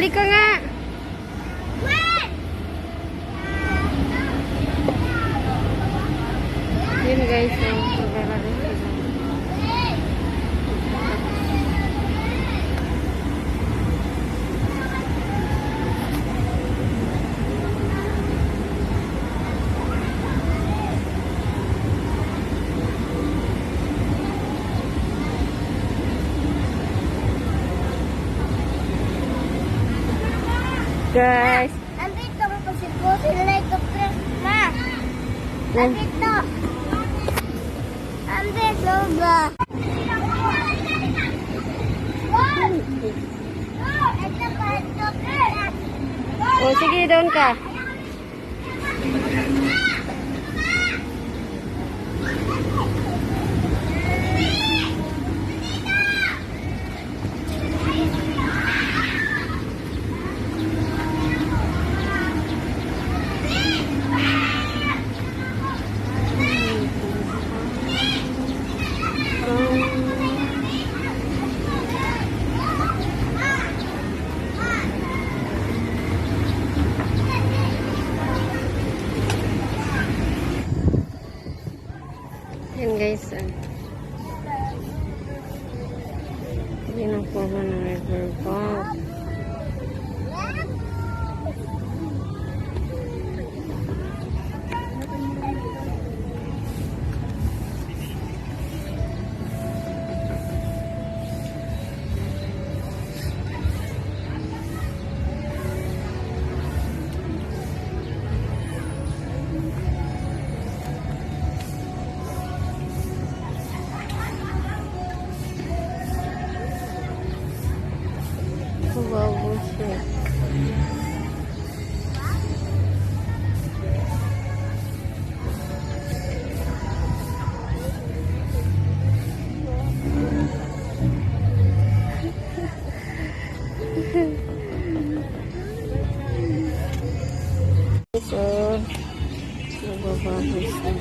Balik ka nga. Yun guys, so, maglalaro sila. Guys, Andito mo pa si Boss, helicopter na. Andito. Andito ba? oh sige, doon ka. Yan guys, yun ang puno ng river park. Wow, shit. So, nagbabahos na.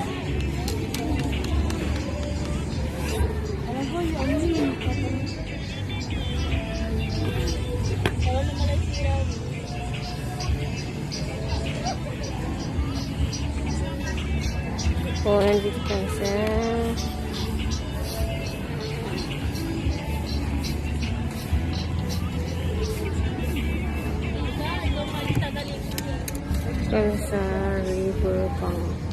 Oh, nandito tayo sa river park.